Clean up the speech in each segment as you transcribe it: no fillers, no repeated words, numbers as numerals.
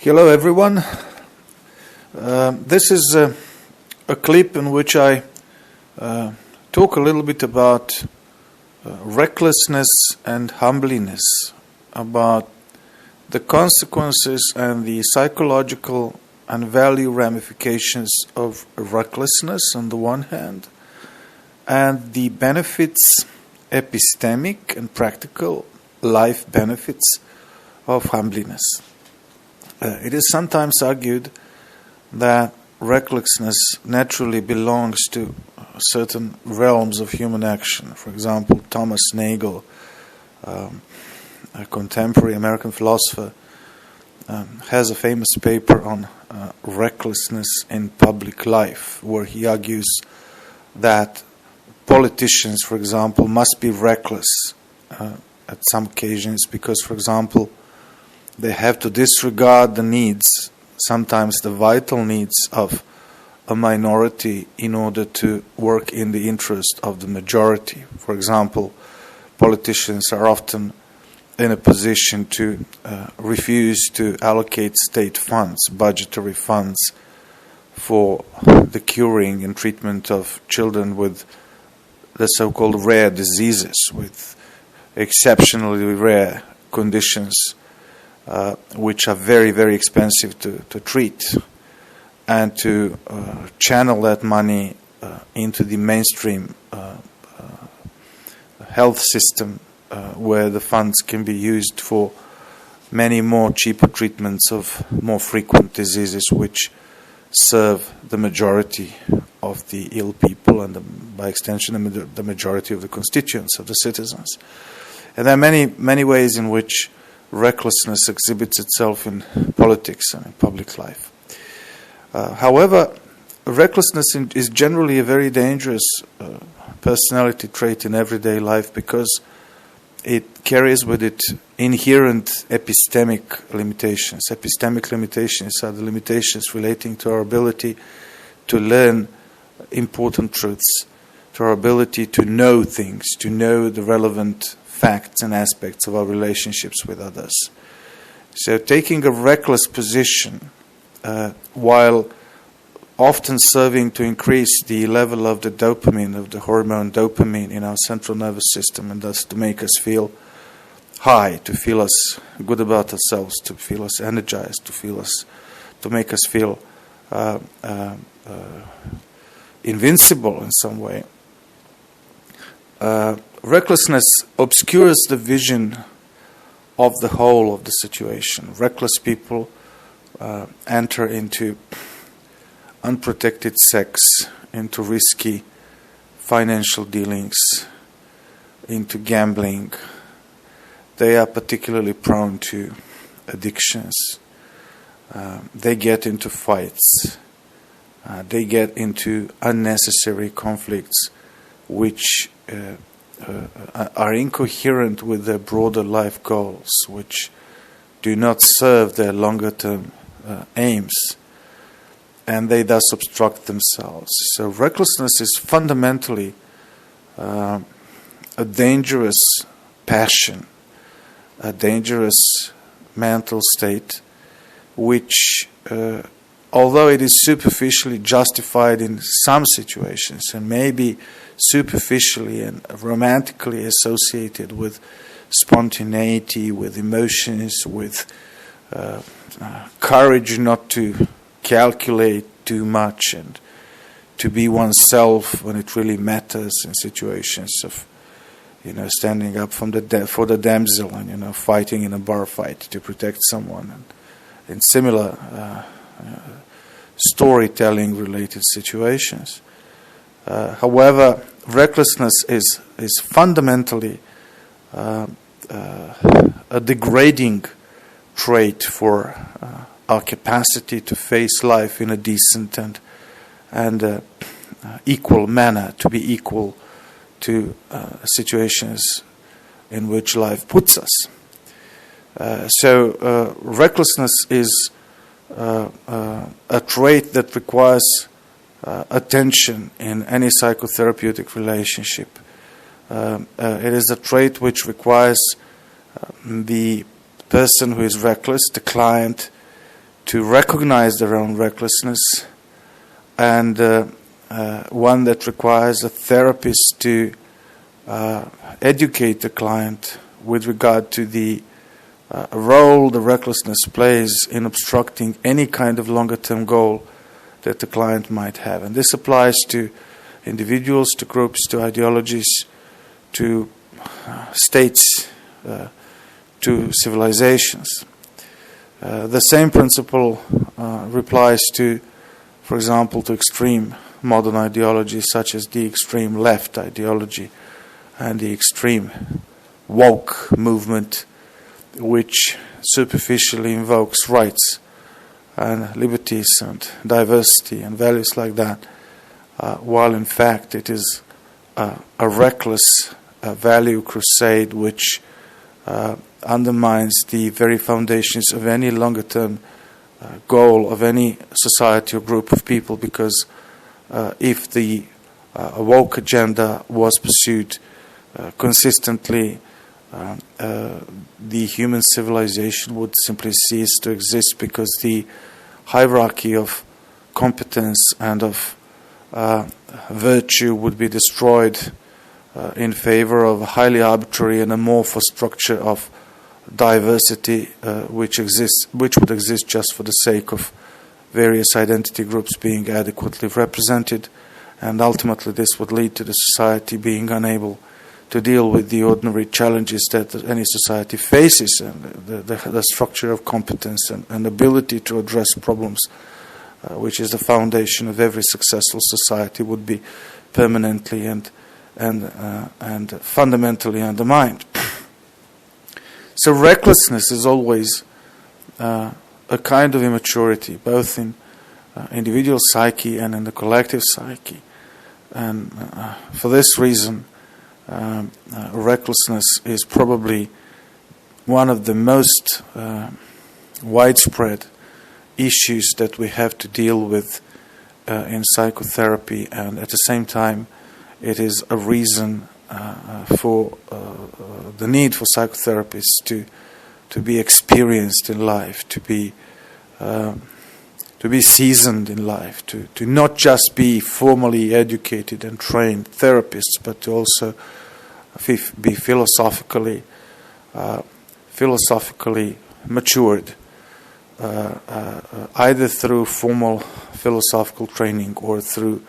Hello everyone. This is a clip in which I talk a little bit about recklessness and humbliness, about the consequences and the psychological and value ramifications of recklessness on the one hand, and the benefits, epistemic and practical life benefits of humbliness. It is sometimes argued that recklessness naturally belongs to certain realms of human action. For example, Thomas Nagel, a contemporary American philosopher, has a famous paper on recklessness in public life, where he argues that politicians, for example, must be reckless at some occasions because, for example, they have to disregard the needs, sometimes the vital needs of a minority in order to work in the interest of the majority. For example, politicians are often in a position to refuse to allocate state funds, budgetary funds, for the curing and treatment of children with the so-called rare diseases, with exceptionally rare conditions, which are very, very expensive to treat, and to channel that money into the mainstream health system, where the funds can be used for many more cheaper treatments of more frequent diseases which serve the majority of the ill people and by extension the majority of the constituents of the citizens. And there are many, many ways in which recklessness exhibits itself in politics and in public life. However, recklessness is generally a very dangerous personality trait in everyday life because it carries with it inherent epistemic limitations. Epistemic limitations are the limitations relating to our ability to learn important truths, to our ability to know things, to know the relevant facts and aspects of our relationships with others. So taking a reckless position, while often serving to increase the level of the dopamine, of the hormone dopamine in our central nervous system, and thus to make us feel high, to feel us good about ourselves, to feel us energized, to make us feel invincible in some way. Recklessness obscures the vision of the whole of the situation. Reckless people enter into unprotected sex, into risky financial dealings, into gambling. They are particularly prone to addictions. They get into fights. They get into unnecessary conflicts which are incoherent with their broader life goals, which do not serve their longer-term aims, and they thus obstruct themselves. So recklessness is fundamentally a dangerous passion, a dangerous mental state, which, although it is superficially justified in some situations and maybe superficially and romantically associated with spontaneity, with emotions, with courage not to calculate too much and to be oneself when it really matters in situations of, standing up for the damsel and, fighting in a bar fight to protect someone, and in similar storytelling related situations. However, recklessness is fundamentally a degrading trait for our capacity to face life in a decent and equal manner, to be equal to situations in which life puts us. So recklessness is a trait that requires attention in any psychotherapeutic relationship. It is a trait which requires the person who is reckless, the client, to recognize their own recklessness, and one that requires a therapist to educate the client with regard to the role the recklessness plays in obstructing any kind of longer-term goal that the client might have. And this applies to individuals, to groups, to ideologies, to states, to civilizations. The same principle applies to, for example, to extreme modern ideologies such as the extreme left ideology and the extreme woke movement, which superficially invokes rights and liberties and diversity and values like that, while in fact it is a reckless value crusade which undermines the very foundations of any longer-term goal of any society or group of people, because if the woke agenda was pursued consistently, the human civilization would simply cease to exist, because the hierarchy of competence and of virtue would be destroyed in favor of a highly arbitrary and amorphous structure of diversity which would exist just for the sake of various identity groups being adequately represented, and ultimately this would lead to the society being unable to deal with the ordinary challenges that any society faces, and the structure of competence and ability to address problems, which is the foundation of every successful society, would be permanently and fundamentally undermined. So recklessness is always a kind of immaturity, both in individual psyche and in the collective psyche. And for this reason, recklessness is probably one of the most widespread issues that we have to deal with in psychotherapy, and at the same time it is a reason for the need for psychotherapists to be experienced in life, to be seasoned in life, to not just be formally educated and trained therapists, but to also be philosophically matured, either through formal philosophical training or through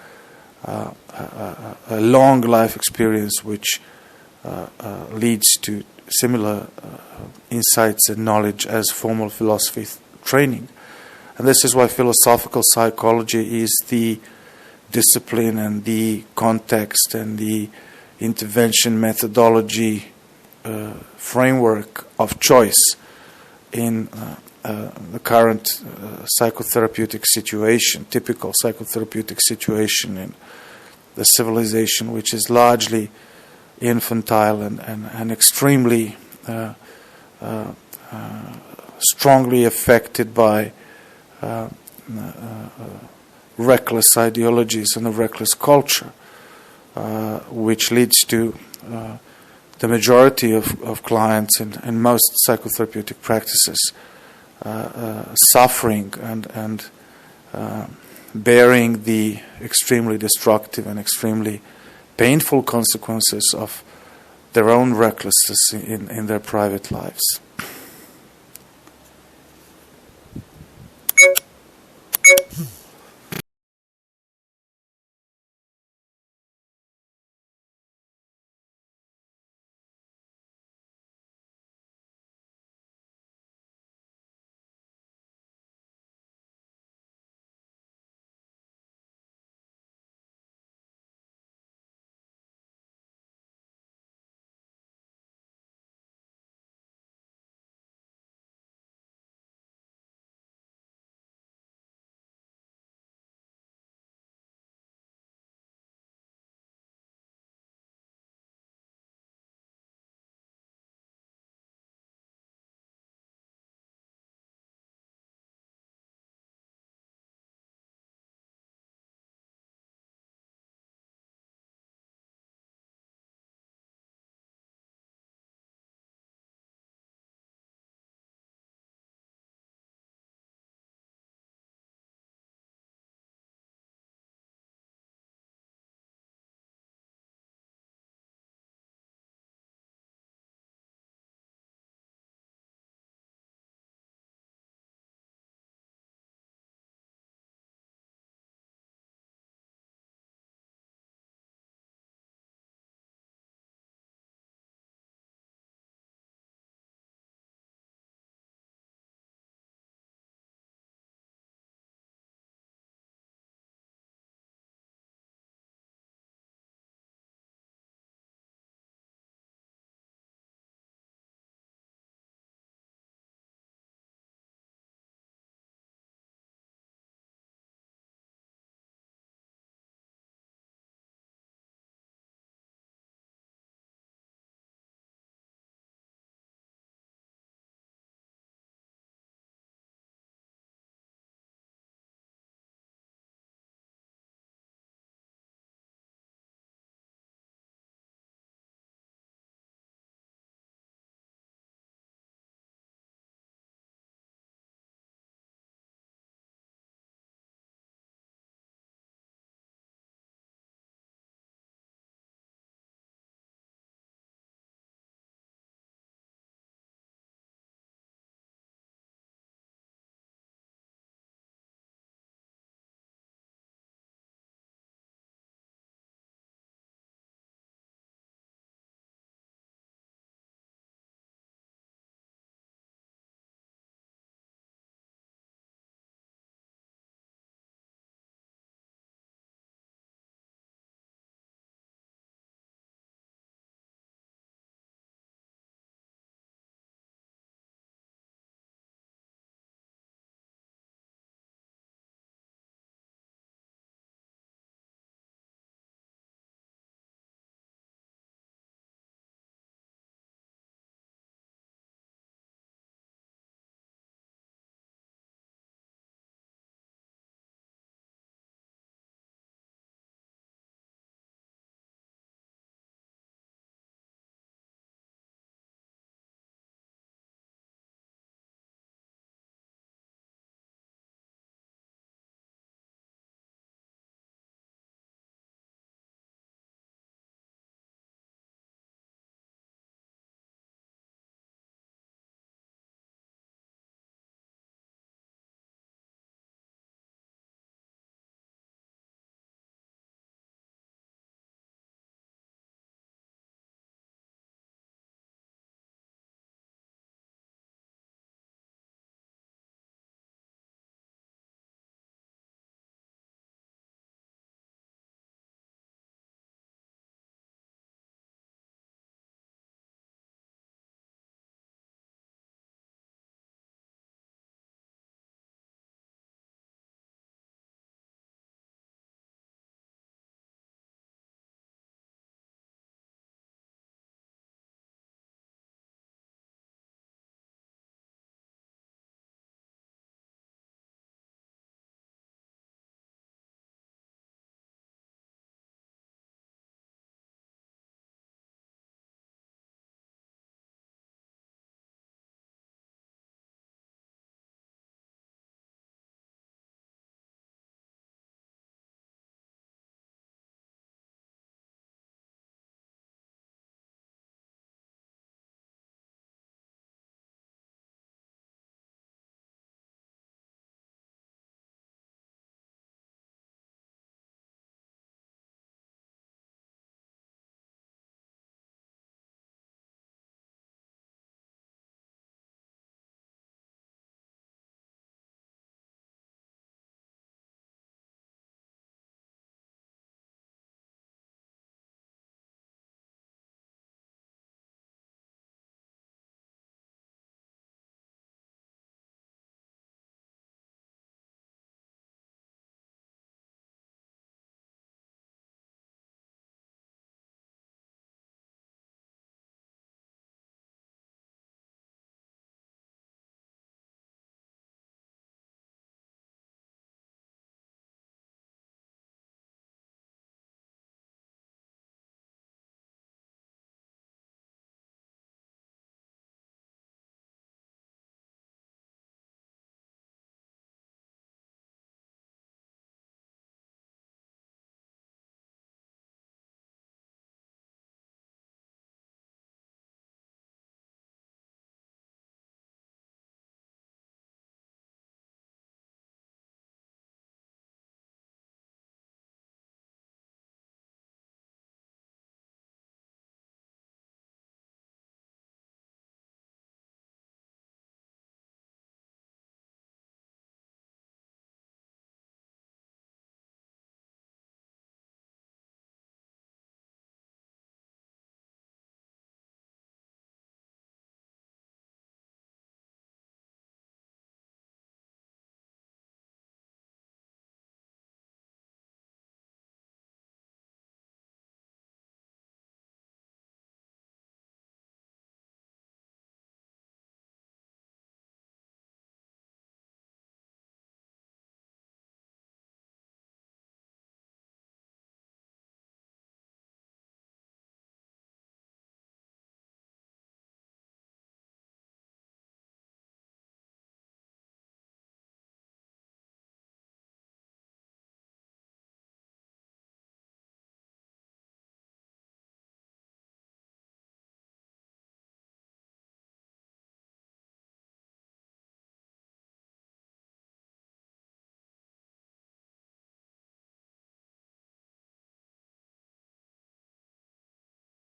a long life experience which leads to similar insights and knowledge as formal philosophy training. And this is why philosophical psychology is the discipline and the context and the intervention methodology framework of choice in the current psychotherapeutic situation, typical psychotherapeutic situation in the civilization, which is largely infantile and extremely strongly affected by reckless ideologies and a reckless culture, which leads to the majority of clients in most psychotherapeutic practices suffering and bearing the extremely destructive and extremely painful consequences of their own recklessness in their private lives.